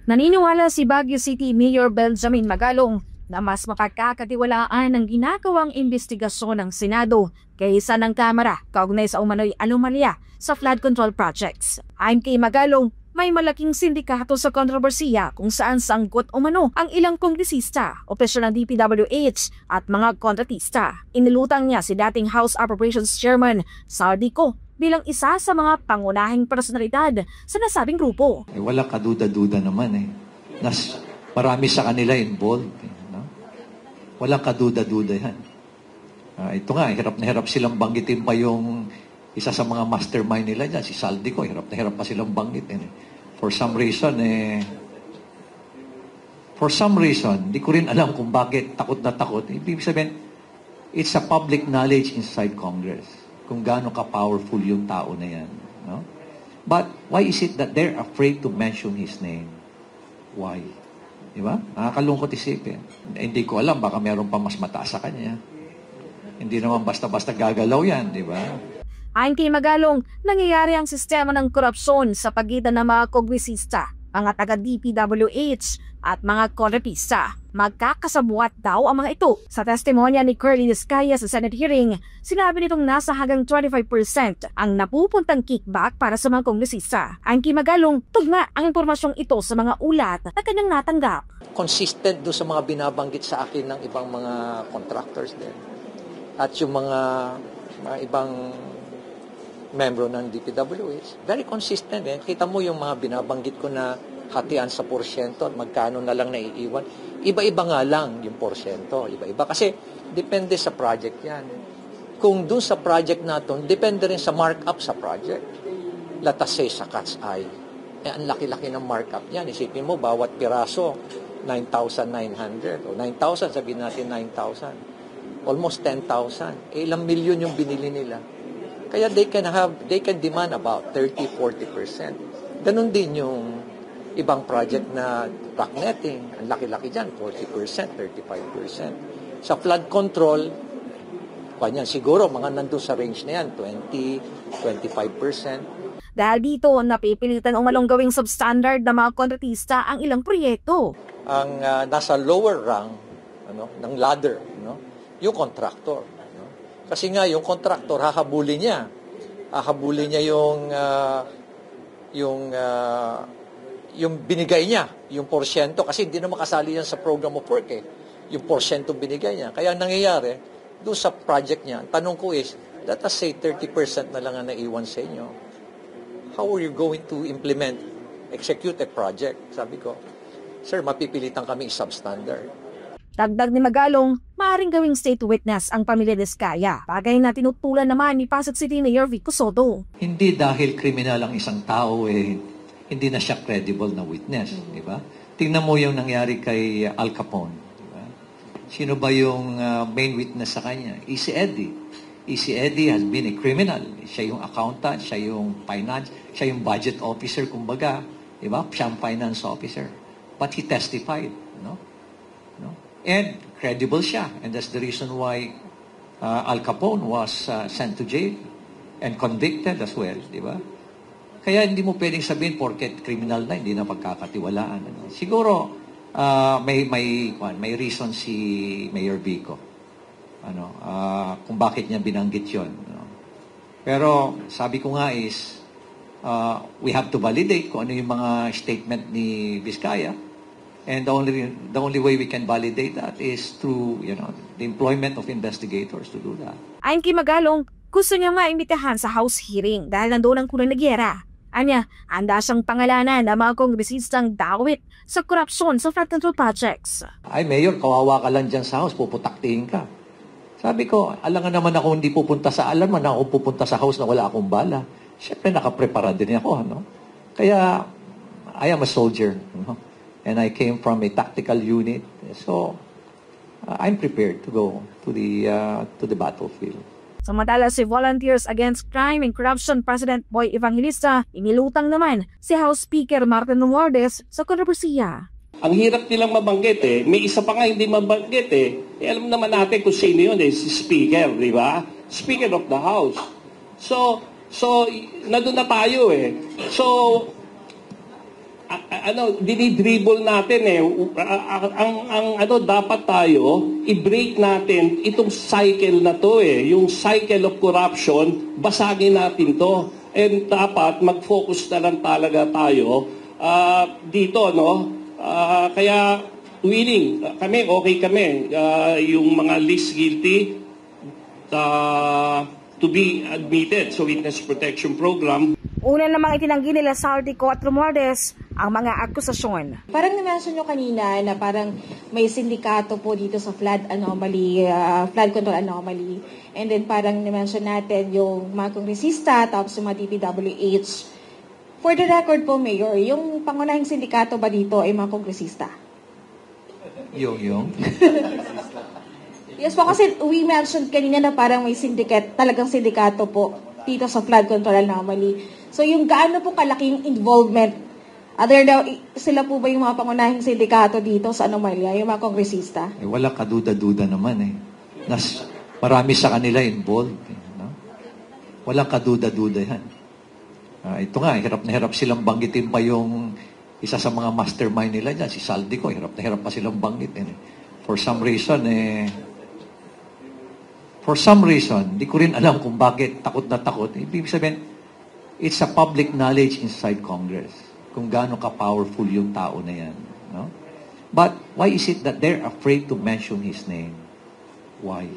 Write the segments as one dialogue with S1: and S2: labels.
S1: Naniniwala si Baguio City Mayor Benjamin Magalong na mas mapagkakatiwalaan ang ginagawang investigasyon ng Senado kaysa ng Kamara kaugnay sa umano'y anomalya sa flood control projects. Ayon kay Magalong, may malaking sindikato sa kontrobersiya kung saan sangkot umano ang ilang kongresista, opisyal ng DPWH at mga kontratista. Inilutang niya si dating House Appropriations Chairman Saldico bilang isa sa mga pangunahing personalidad sa nasabing grupo.
S2: Wala kaduda-duda naman marami sa kanila involved. No? Walang kaduda-duda yan. Ito nga, hirap na hirap silang banggitin pa yung isa sa mga mastermind nila dyan, si Saldico. Hirap na hirap pa silang banggitin. For some reason, di ko rin alam kung bakit takot na takot. Ibig sabihin, it's a public knowledge inside Congress kung gaano ka-powerful yung tao na yan. No? But why is it that they're afraid to mention his name? Why? Di ba? Nakakalungkot isipin. Hindi ko alam, baka meron pa mas mataas sa kanya. Hindi naman basta-basta gagalaw yan, di ba?
S1: Ayon kay Magalong, nangyayari ang sistema ng korupsyon sa pagitan ng mga kongresista, mga taga-DPWH at mga korepista. Magkakasabuat daw ang mga ito. Sa testimonya ni Curly Discaya sa Senate hearing, sinabi nitong nasa hanggang 25% ang napupuntang kickback para sa mga kongresista. Ayon kay Magalong, tugma ang impormasyong ito sa mga ulat na kanyang natanggap.
S3: Consistent doon sa mga binabanggit sa akin ng ibang mga contractors din. At yung mga ibang membro ng DPWH, very consistent. Kita mo yung mga binabanggit ko na hatian sa porsyento at magkano na lang naiiwan. Iba-iba nga lang yung porsyento. Iba-iba. Kasi depende sa project yan. Kung dun sa project natin, depende rin sa markup sa project. Let us say sa cat's eye. Ang laki-laki ng markup yan. Isipin mo, bawat piraso, 9,900. O 9,000, sabihin natin 9,000. Almost 10,000. Ilang milyon yung binili nila. Kaya they can demand about 30-40%. Ganun din yung ibang project na rock netting. Ang laki-laki dyan, 40%, 35%. Sa flood control, kanyan siguro mga nandun sa range na yan, 20-25%.
S1: Dahil dito, napipilitan umalong gawing substandard na mga kontratista ang ilang proyekto.
S3: Ang nasa lower rung ng ladder, yung contractor. Kasi nga, yung contractor, hahabulin niya yung binigay niya, yung porsyento, kasi hindi na makasali yan sa program of work yung porsyento binigay niya. Kaya nangyayari, doon sa project niya, tanong ko is, let us say 30% na lang ang naiwan sa inyo. How are you going to execute a project? Sabi ko, sir, mapipilitan kami substandard.
S1: Dagdag ni Magalong, maaaring gawing state witness ang pamilya Discaya, bagay na tinutulan naman ni Pasig City Mayor Vico Soto.
S2: Hindi dahil kriminal ang isang tao, hindi na siya credible na witness, di ba? Tingnan mo yung nangyari kay Al Capone, di ba? Sino ba yung main witness sa kanya? Easy Eddie. Easy Eddie has been a criminal. Siya yung accountant, siya yung finance, siya yung budget officer, kumbaga, di ba? Siya ang finance officer. But he testified, no? And credible siya. And that's the reason why Al Capone was sent to jail and convicted as well, di ba? Kaya hindi mo pwedeng sabihin porket criminal na, hindi na pagkakatiwalaan. Siguro may reason si Mayor Vico. Kung bakit niya binanggit 'yon. Pero sabi ko nga is we have to validate kung ano yung mga statement ni Vizcaya. And the only way we can validate that is through, the employment of investigators to do that.
S1: Ayon kay Magalong, gusto niya maimbitahan sa House hearing dahil nandoon ang kunang nagyera. Anya, handa siyang pangalanan ng mga kongresistang dawit sa korupsyon sa flood control projects.
S2: Ay, Mayor, kawawa ka lang dyan sa House, puputaktihin ka. Sabi ko, alangan naman ako hindi pupunta sa alarman, ako pupunta sa House na wala akong bala. Siyempre, nakaprepara din ako, Kaya, I am a soldier, And I came from a tactical unit, so I'm prepared to go to the battlefield.
S1: Samantala si Volunteers Against Crime and Corruption President Boy Evangelista, inilutang naman si House Speaker Martin Romualdez sa kontrobersiya.
S4: Ang hirap nilang mabanggit may isa pa nga hindi mabanggit alam naman natin kung sino yun si Speaker, di ba? Speaker of the House. So nandun na tayo So, dinidribble natin eh. Dapat tayo, i-break natin itong cycle na to eh. Yung cycle of corruption, basagin natin to. And dapat mag-focus na lang talaga tayo dito, no? Kaya willing kami, okay kami. Yung mga least guilty to be admitted sa Witness Protection Program.
S1: Una namang itinanggi nila Saldico at Romualdez ang mga akusasyon.
S5: Parang na-mention nyo kanina na parang may sindikato po dito sa flood anomaly, flood control anomaly. And then parang na-mention natin yung mga kongresista, tapos yung mga DPWH. For the record po, Mayor, yung pangunahing sindikato ba dito ay mga kongresista?
S2: Yung?
S5: Yes po, kasi we mentioned kanina na parang may talagang sindikato po dito sa flood control anomaly. So yung gaano po kalaking involvement, sila po ba yung mga pangunahing sindikato dito sa anomalya, yung mga kongresista?
S2: Wala kaduda-duda naman eh. Marami sa kanila involved. No? Walang kaduda-duda yan. Ito nga, hirap na hirap silang banggitin pa yung isa sa mga mastermind nila dyan, si Saldico, hirap na hirap pa silang banggitin. For some reason, di ko rin alam kung bakit takot na takot. Ibig sabihin, it's a public knowledge inside Congress kung gaano ka-powerful yung tao na yan. No? But why is it that they're afraid to mention his name? Why?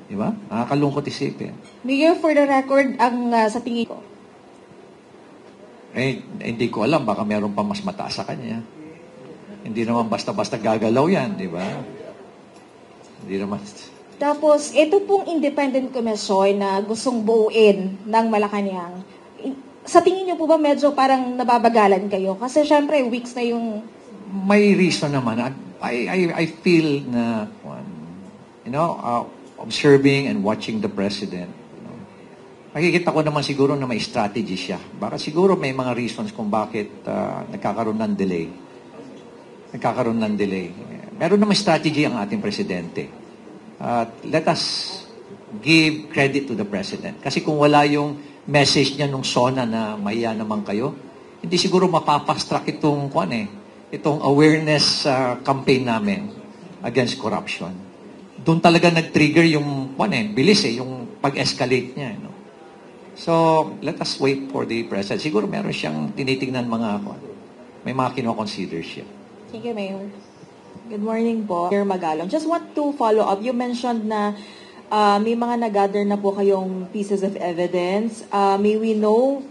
S2: Diba? Nakakalungkot isipin.
S5: Mayor, for the record, ang sa tingin ko,
S2: hindi ko alam. Baka meron pa mas mataas sa kanya. Hindi naman basta-basta gagalaw yan. Diba? Hindi naman.
S5: Tapos, ito pong independent commission na gustong buuin ng Malacanang, sa tingin niyo po ba medyo parang nababagalan kayo? Kasi syempre, weeks na yung...
S2: May reason naman. I feel na, observing and watching the President, makikita ko naman siguro na may strategy siya. Baka siguro may mga reasons kung bakit nagkakaroon ng delay. Meron naman strategy ang ating Presidente. Let us give credit to the President. Kasi kung wala yung message niya nung SONA na mahiya naman kayo, hindi siguro mapapastrack itong awareness campaign namin against corruption. Doon talaga nag-trigger yung bilis yung pag-escalate niya. No? So, let us wait for the President. Siguro meron siyang tinitingnan may mga kino-consider siya.
S5: Thank you, Mayor. Good morning po, Mayor Magalong. Just want to follow up. You mentioned na may mga nag-gather na po kayong pieces of evidence. May we know,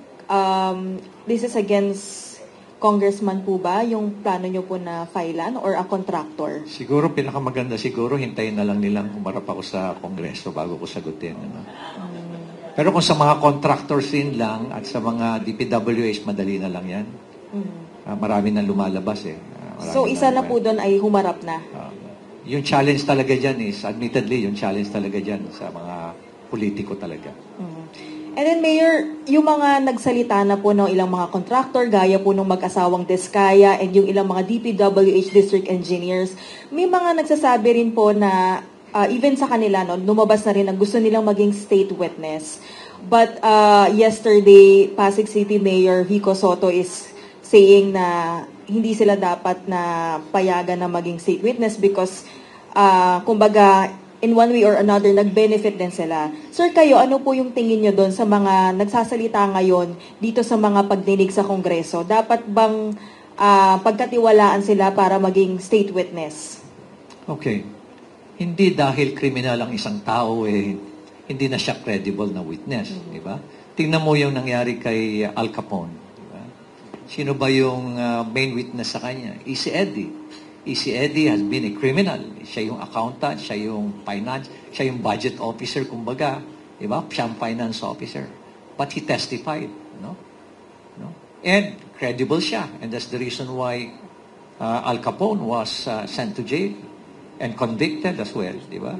S5: this is against congressman po ba, yung plano nyo po na filean or a contractor?
S2: Siguro, pinakamaganda hintayin na lang nilang humarap ako sa Kongreso bago ko sagutin. Ano? Pero kung sa mga contractors din lang at sa mga DPWH, madali na lang yan. Marami na lumalabas eh.
S5: So, isa na po doon ay humarap na?
S2: Yung challenge talaga dyan admittedly, yung challenge talaga dyan sa mga politiko talaga.
S5: And then, Mayor, yung mga nagsalita na po ng ilang mga contractor, gaya po ng mag-asawang Diskaya and yung ilang mga DPWH district engineers, may mga nagsasabi rin po na even sa kanila, lumabas na rin na gusto nilang maging state witness. But yesterday, Pasig City Mayor Vico Soto is saying na hindi sila dapat na payagan na maging state witness because, kumbaga, in one way or another, nag-benefit din sila. Sir, kayo, ano po yung tingin nyo doon sa mga nagsasalita ngayon dito sa mga pagdinig sa Kongreso? Dapat bang pagkatiwalaan sila para maging state witness?
S2: Okay. Hindi dahil kriminal ang isang tao, hindi na siya credible na witness. Di ba? Tingnan mo yung nangyari kay Al Capone. Sino ba yung main witness sa kanya? Easy Eddie. Easy Eddie has been a criminal. Siya yung accountant, siya yung finance, siya yung budget officer, kumbaga. Diba? Siya yung finance officer. But he testified. No? And credible siya. And that's the reason why Al Capone was sent to jail and convicted as well. Diba?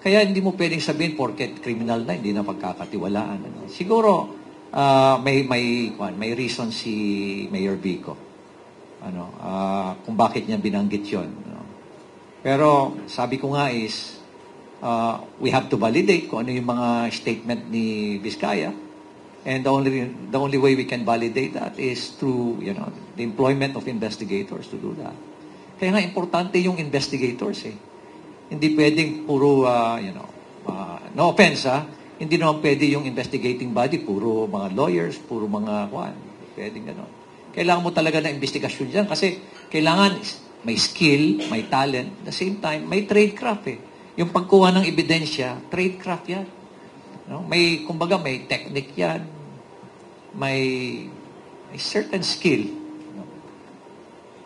S2: Kaya hindi mo pwedeng sabihin porket criminal na, hindi na pagkakatiwalaan. Ano? Siguro, may reason si Mayor Vico kung bakit niya binanggit yun. Pero sabi ko nga is we have to validate kung ano yung mga statement ni Vizcaya And the only way we can validate that is through, the employment of investigators to do that. Kaya nga, importante yung investigators eh. Hindi pwedeng puro, no offense hindi naman pwede yung investigating body, puro mga lawyers, puro mga, pwedeng gano'n. Kailangan mo talaga na investigasyon dyan kasi kailangan may skill, may talent, at the same time, may tradecraft eh. Yung pagkuha ng ebidensya, tradecraft yan. No? Kumbaga, may technique yan. May certain skill.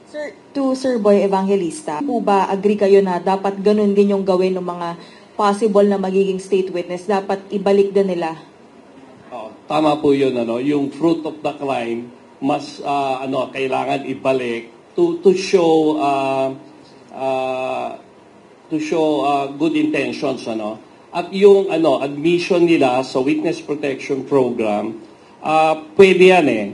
S5: Sir, to Sir Boy Evangelista, po ba agree kayo na dapat ganun din yung gawin ng mga possible na magiging state witness? Dapat ibalik din nila?
S4: Tama po yun. Yung fruit of the crime, mas kailangan ibalik to show good intentions. At yung admission nila sa witness protection program, pwede yan eh.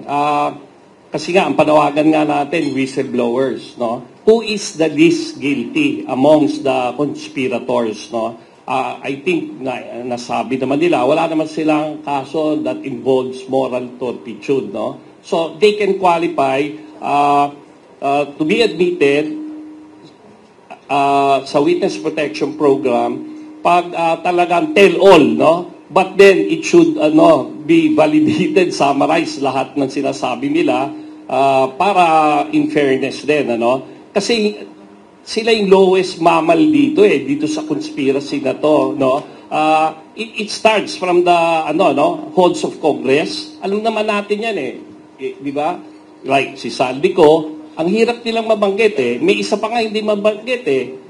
S4: Kasi nga, ang panawagan nga natin, whistleblowers, no? Who is the least guilty amongst the conspirators, no? I think, nasabi naman nila, wala naman silang kaso that involves moral turpitude, no? So, they can qualify to be admitted sa witness protection program pag talagang tell-all, no? But then, it should be validated, summarize lahat ng sinasabi nila para in fairness din, Kasi sila yung lowest mammal dito sa conspiracy na to, no? It starts from the halls of Congress. Alam naman natin yan di ba? Like si Saldico, ang hirap nilang mabanggit May isa pa nga hindi mabanggit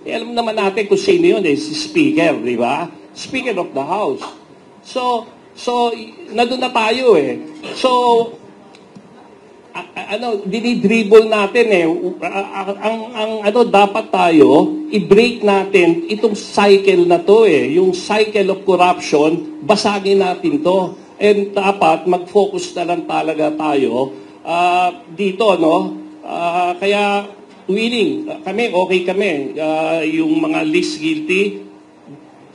S4: alam naman natin kung sino yun si Speaker, di ba? Speaker of the House. So nandun na tayo So dinidribble natin dapat tayo i-break natin itong cycle na to yung cycle of corruption, basagin natin to. And dapat mag-focus na lang talaga tayo dito, kaya willing kami, okay kami yung mga least guilty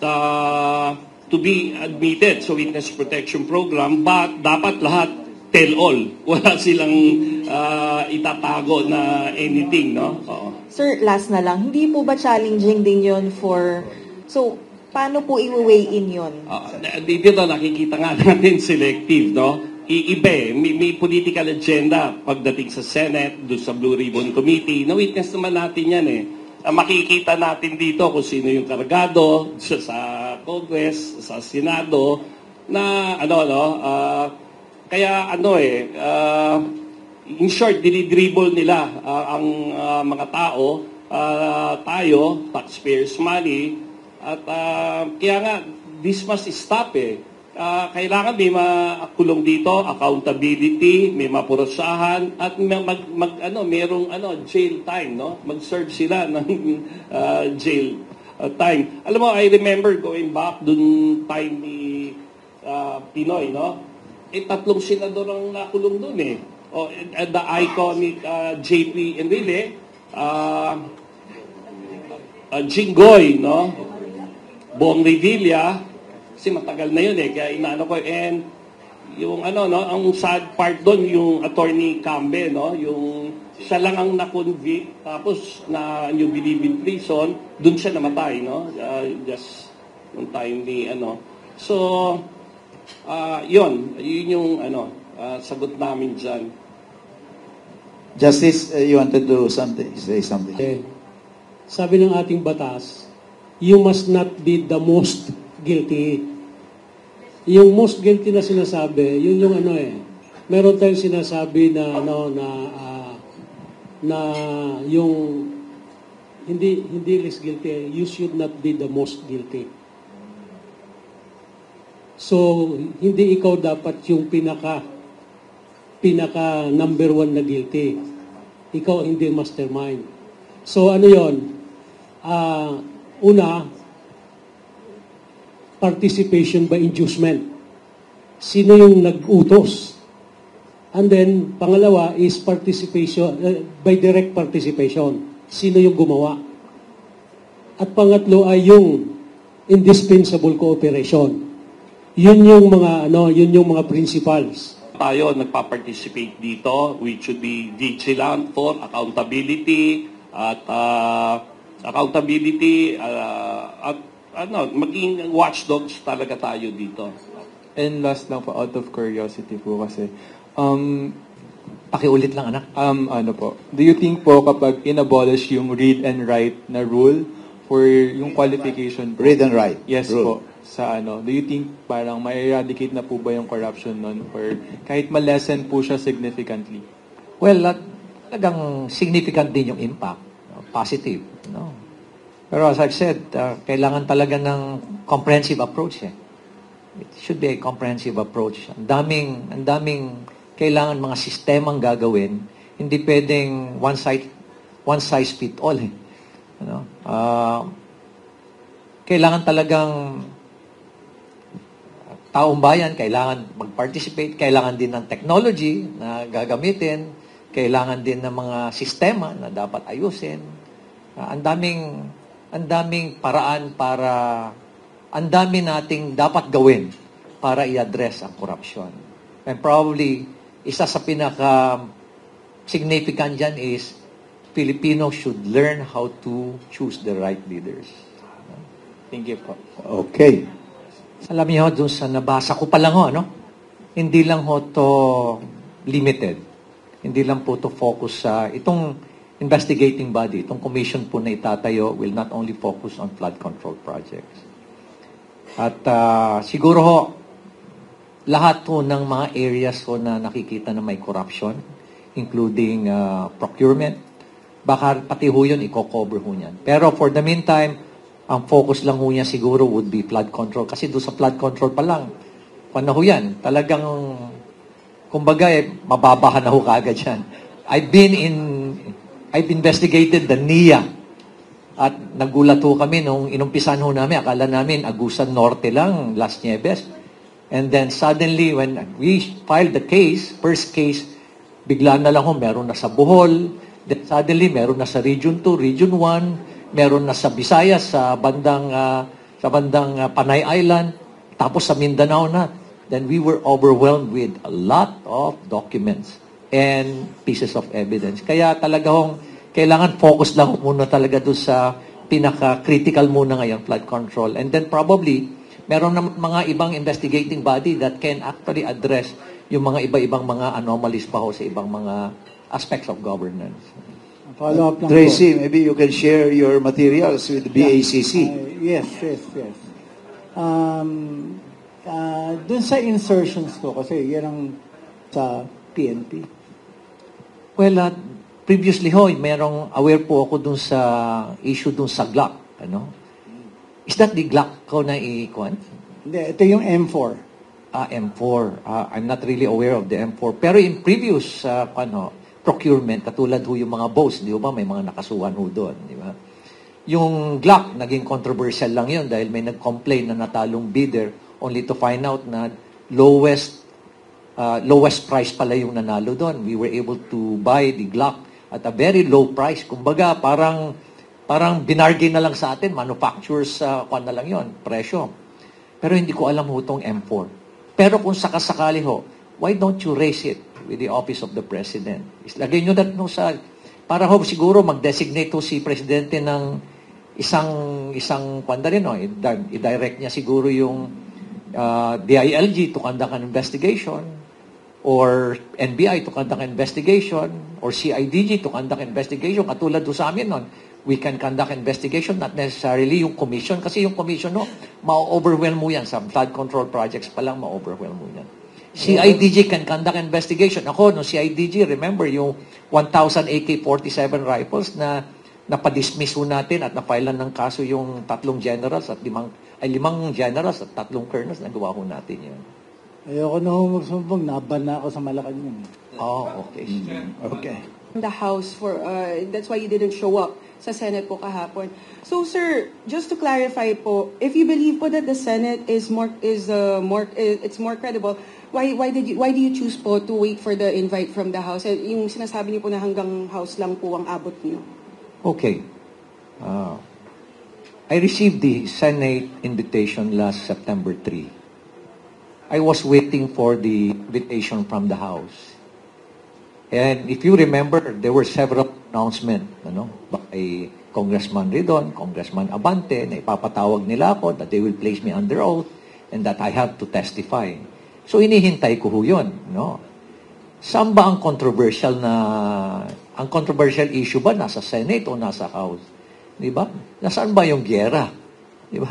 S4: to be admitted sa witness protection program, but dapat lahat tell-all. Wala silang itatago na anything, no?
S5: Sir, last na lang, hindi po ba challenging din yun so, paano po i-weigh in yun?
S4: Dito nakikita nga natin selective, no? Iiba may political agenda pagdating sa Senate, doon sa Blue Ribbon Committee. Na-witness naman natin yan makikita natin dito kung sino yung kargado sa Congress, sa Senado, na kaya in short, dinidribble nila ang mga tao, tayo, taxpayers' money, at kaya nga, this must stop kailangan may makulong dito, accountability, may mapurusahan, at merong jail time, no? Mag-serve sila ng jail time. Alam mo, I remember going back dun time ni Pinoy, no? 3 senador ang nakulong dun the iconic JP Enrile, Jinggoy, no? Bong Revilla, kasi matagal na yun kaya inaano ko, and yung ang sad part doon, yung attorney Cambe, no? Yung siya lang ang na-convict, tapos na yung believe in prison, doon siya namatay, no? Just yung time ni So, yun yung sagot namin dyan.
S6: Justice, you wanted to say something.
S7: Sabi ng ating batas, you must not be the most guilty. Yung most guilty na sinasabi, yun yung meron tayong sinasabi na na yung hindi less guilty, you should not be the most guilty. So, hindi ikaw dapat yung pinaka number 1 na guilty. Ikaw hindi mastermind. So, yon? Una, participation by inducement. Sino yung nag-utos? And then, pangalawa is participation by direct participation. Sino yung gumawa? At pangatlo ay yung indispensable cooperation. Yun yung mga principles.
S4: Tayo nagpa-participate dito. We should be vigilant for accountability at maging watchdogs talaga tayo dito.
S8: And last lang po, out of curiosity po kasi,
S2: Pakiulit lang, anak.
S8: do you think po kapag inabolish yung read and write na rule for yung qualification po?
S6: Read and write.
S8: Yes
S6: Rule.
S8: po. Do you think parang ma-eradicate na po ba yung corruption nun? Or kahit ma-lessen po siya significantly?
S2: Well, talagang significant din yung impact. Positive. No? Pero as I've said, kailangan talaga ng comprehensive approach. It should be a comprehensive approach. Ang daming kailangan mga sistemang gagawin. Hindi pwedeng one size fit all. Kailangan talagang taong bayan, kailangan mag-participate, kailangan din ng technology na gagamitin, kailangan din ng mga sistema na dapat ayusin. Ang daming paraan ang dami nating dapat gawin para i-address ang corruption. And probably, isa sa pinaka-significant dyan is Filipinos should learn how to choose the right leaders.
S8: Thank you po.
S6: Okay.
S2: Alam niyo, dun sa nabasa ko pa lang hindi lang to limited. Hindi lang po to focus sa itong investigating body, itong commission po na itatayo will not only focus on flood control projects. At siguro lahat po ng mga areas na nakikita na may corruption, including procurement, baka pati ho yun, i-cover ho niyan. Pero for the meantime, ang focus lang ho niya siguro would be flood control. Kasi doon sa flood control pa lang, paano ho yan? Talagang, kumbaga, mababahan na ho kaagad yan. I've investigated the NIA. At nagulat ho kami nung inumpisan ho namin. Akala namin, Agusan Norte lang, Las Nieves. And then suddenly, when we filed the case, first case, bigla na lang ho, meron na sa Bohol. Then suddenly, meron na sa Region 2, Region 1, meron na sa Visayas, sa bandang Panay Island, tapos sa Mindanao na. Then we were overwhelmed with a lot of documents and pieces of evidence. Kaya talaga kailangan focus lang muna talaga doon sa pinaka-critical muna ngayon, flood control. And then probably, meron na mga ibang investigating body that can actually address yung mga iba-ibang mga anomalies pa ho sa ibang mga aspects of governance.
S9: Follow-up lang
S6: Tracy, maybe you can share your materials with the BACC.
S9: Yes. Dun sa insertions ko, kasi yan ang sa PNP.
S2: Well, previously merong aware po ako dun sa issue dun sa Glock. Is that the Glock ko na i-kuan?
S9: Hindi, ito yung M4.
S2: M4. I'm not really aware of the M4. Pero in previous procurement, katulad yung mga boats, di ba? May mga nakasuhan doon, di ba? Yung Glock, naging controversial lang yun dahil may nag-complain na natalong bidder only to find out na lowest price pala yung nanalo doon. We were able to buy the Glock at a very low price. Kumbaga, parang binargain na lang sa atin, manufacturers na lang yon, presyo. Pero hindi ko alam itong M4. Pero kung sakasakali why don't you raise it with the office of the President? Lagay nyo na para siguro mag-designate si Presidente ng isang i-direct niya siguro yung DILG to conduct an investigation, or NBI to conduct an investigation, or CIDG to conduct an investigation. Katulad sa amin nun, we can conduct investigation, not necessarily yung commission, kasi yung commission, ma-overwhelm mo yan. Sa flood control projects pa lang, ma-overwhelm mo yan. CIDG can conduct investigation. Ako, no CIDG, remember yung 1,000 AK-47 rifles na napadismiss natin at napailan ng kaso yung 3 generals at 5 generals at 3 colonels, nagawa natin yun.
S9: Ayoko na magsumbong, naban na ako sa Malacanang.
S2: Oh, okay.
S6: Okay.
S10: The House that's why you didn't show up sa Senate po kahapon. So sir, just to clarify po, if you believe po that the Senate it's more credible, why do you choose po to wait for the invite from the House? Yung sinasabi niyo po na hanggang House lang po ang abot niyo.
S2: Okay. I received the Senate invitation last September 3. I was waiting for the invitation from the House. And if you remember, there were several announcements by Congressman Ridon, Congressman Abante, na ipapatawag nila ako that they will place me under oath and that I have to testify. So inihintay ko yun. No? Saan ba ang controversial issue ba? Nasa Senate o nasa House? Di ba? Nasaan ba yung giyera? Di ba?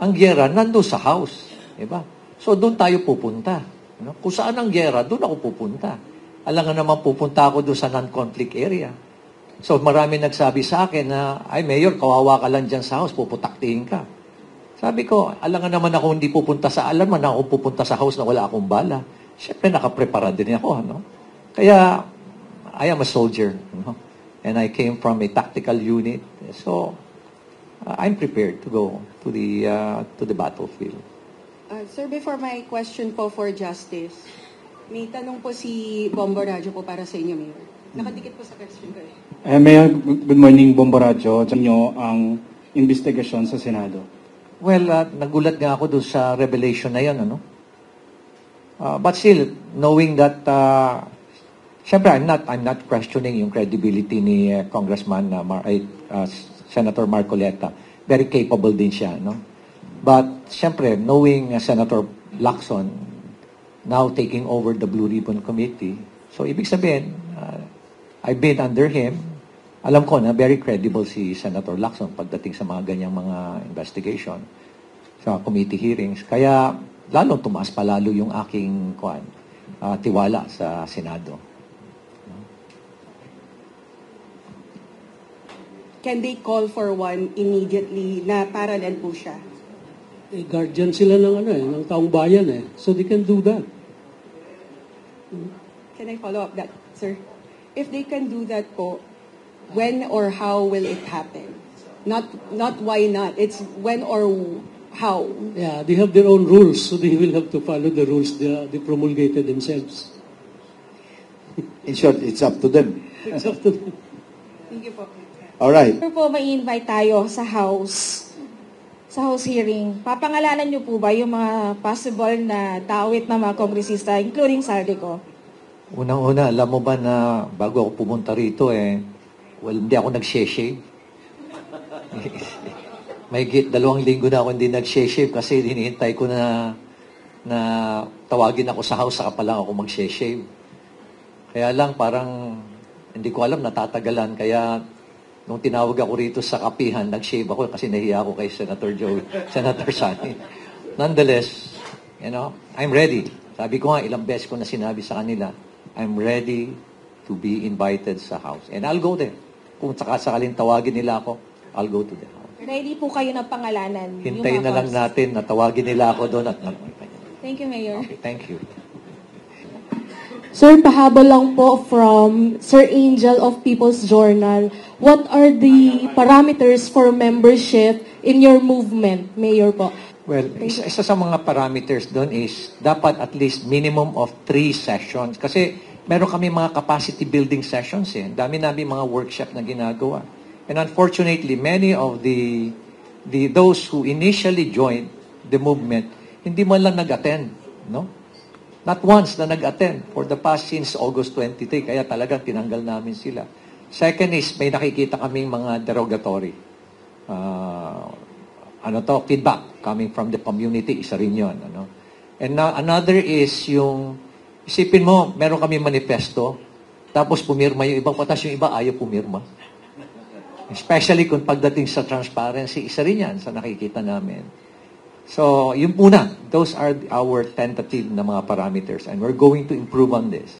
S2: Ang giyera nandun sa House. Di ba? So doon tayo pupunta. No? Kung saan ang giyera, doon ako pupunta. Alam nga naman pupunta ako doon sa non-conflict area. So marami nagsabi sa akin na, ay Mayor, kawawa ka lang dyan sa House, puputaktihin ka. Sabi ko, alam nga naman ako hindi pupunta sa, alam man ako pupunta sa House na wala akong bala. Siyempre nakaprepara din ako. No? Kaya, I am a soldier. No? And I came from a tactical unit. So, I'm prepared to go to the battlefield.
S10: Sir, before my question po for Justice, may tanong po si Bombo Radyo po para sa inyo, Mayor. Nakadikit po sa question ko eh.
S11: Mayor, good morning, Bombo Radyo. Sa inyo ang investigasyon sa Senado.
S2: Well, nagulat nga ako doon sa revelation na yan, but still, knowing that, syempre, I'm not questioning yung credibility ni Congressman Senator Marcoleta. Very capable din siya, no? But, syempre, knowing Senator Lacson now taking over the Blue Ribbon Committee, so ibig sabihin, I've been under him. Alam ko na very credible si Senator Lacson pagdating sa mga ganyang mga investigation sa committee hearings. Kaya lalong tumaas pa lalo yung aking tiwala sa Senado.
S10: Can they call for one immediately na parallel po siya?
S7: Guardian sila ng taong bayan eh. So they can do that.
S10: Can I follow up that, sir? If they can do that po, when or how will it happen? Not why not. It's when or how.
S7: Yeah, they have their own rules, so they will have to follow the rules they promulgated themselves.
S6: In short, it's up to them.
S7: It's up to them.
S10: Thank you po.
S6: All right.
S12: Sir po, may invite tayo sa House hearing. Papangalanan niyo po ba yung mga possible na tawit na mga kongresista, including Saldico?
S2: Unang-una, alam mo ba na bago ako pumunta rito hindi ako nag-shave. May 2 linggo na ako hindi nag-shave kasi hinihintay ko na tawagin ako sa House, saka pa lang ako mag-shave. Kaya lang parang hindi ko alam, natatagalan. Kaya nung tinawag ako rito sa kapihan, nag-shave ako kasi nahiya ako kay Senator Sani. Nonetheless, I'm ready. Sabi ko nga, ilang beses ko na sinabi sa kanila, I'm ready to be invited sa House. And I'll go there. Kung sakaling tawagin nila ako, I'll go to the House.
S12: Ready po kayo ng pangalanan?
S2: Hintayin na lang natin na tawagin nila ako doon.
S12: Thank you, Mayor.
S2: Okay, thank you.
S13: Sir, pahabol lang po from Sir Angel of People's Journal. What are the parameters for membership in your movement, Mayor po?
S2: Well, isa sa mga parameters doon is dapat at least minimum of 3 sessions. Kasi meron kami mga capacity building sessions eh. Dami namin mga workshop na ginagawa. And unfortunately, many of those who initially joined the movement, hindi man lang nag-attend, no? Not once na nag-attend for the past since August 23, kaya talagang tinanggal namin sila. Second is, may nakikita kaming mga derogatory. Feedback coming from the community, isa rin yun. And another is yung, isipin mo, meron kami manifesto, tapos pumirma yung ibang patas, yung iba ayaw pumirma. Especially kung pagdating sa transparency, isa rin yan sa nakikita namin. So, yung una, those are our tentative na mga parameters and we're going to improve on this.